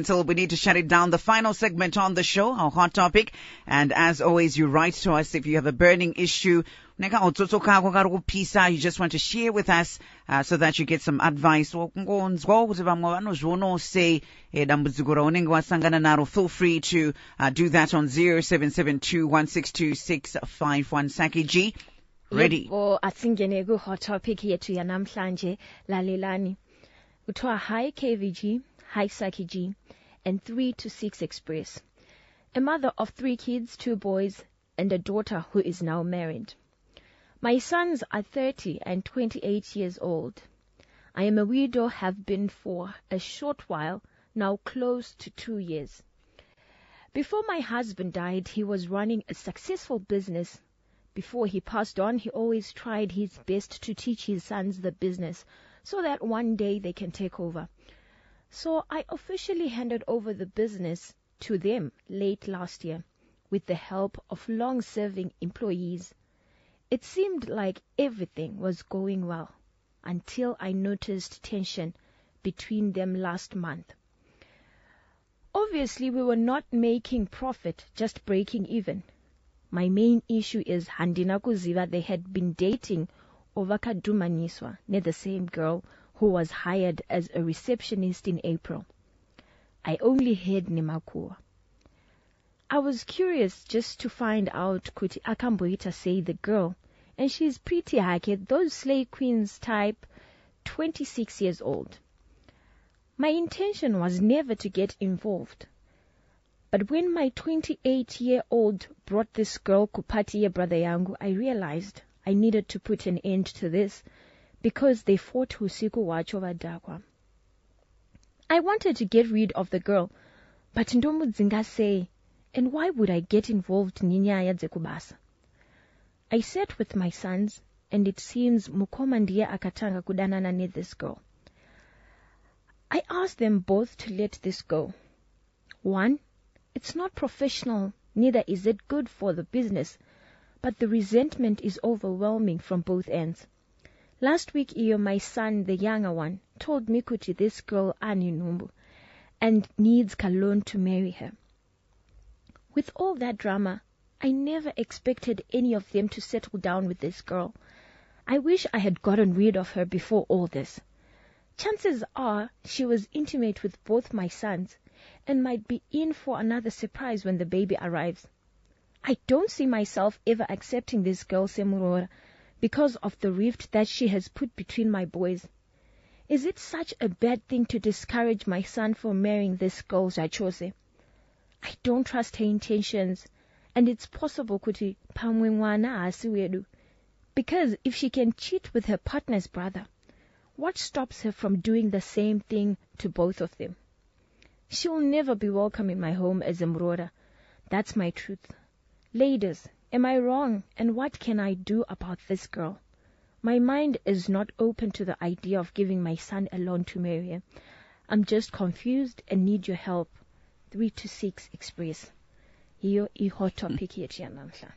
Until we need to shut it down. The final segment on the show, our hot topic. And as always, you write to us if you have a burning issue. You just want to share with us so that you get some advice. Feel free to do that on 0772162651. Saki G, ready. Asingenegu hot topic yethu yanamhlanje lalelani. Kuthiwa hi KVG, hi Saki G, and 3 to 6 Express. A mother of 3 kids, 2 boys, and a daughter who is now married. My sons are 30 and 28 years old. I am a widow, have been for a short while, now close to 2 years. Before my husband died, he was running a successful business. Before he passed on, he always tried his best to teach his sons the business so that one day they can take over. So I officially handed over the business to them late last year with the help of long-serving employees. It seemed like everything was going well until I noticed tension between them last month. Obviously, we were not making profit, just breaking even. My main issue is handina kuziva they had been dating Vakadhumaniswa, near the same girl who was hired as a receptionist in April. I only heard nemakuwa. I was curious just to find out kuti akamboita say the girl, and she's pretty hake, those slay queens type, 26 years old. My intention was never to get involved. But when my 28-year-old brought this girl kupati ya brother yangu, I realized I needed to put an end to this because they fought usiku wacho vadakwa. I wanted to get rid of the girl, but ndomudzinga say, and why would I get involved ninyaya dzekubasa? I sat with my sons, and it seems Mukoma ndiye akatanga kudanana ne this girl. I asked them both to let this go. 1, it's not professional, neither is it good for the business, but the resentment is overwhelming from both ends. Last week, my son, the younger one, told me kuti this girl aninumbu and needs Kalon to marry her. With all that drama, I never expected any of them to settle down with this girl. I wish I had gotten rid of her before all this. Chances are she was intimate with both my sons and might be in for another surprise when the baby arrives. I don't see myself ever accepting this girl Semurora because of the rift that she has put between my boys. Is it such a bad thing to discourage my son from marrying this girl Jachose? I don't trust her intentions, and it's possible kuti pamwe mwana asiwedu. Because if she can cheat with her partner's brother, what stops her from doing the same thing to both of them? She will never be welcome in my home as a Murora. That's my truth. Ladies, am I wrong, and what can I do about this girl? My mind is not open to the idea of giving my son a loan to marry her. I'm just confused and need your help. 3 to 6 Express. Hiyo I hot topic yetu ya namhla.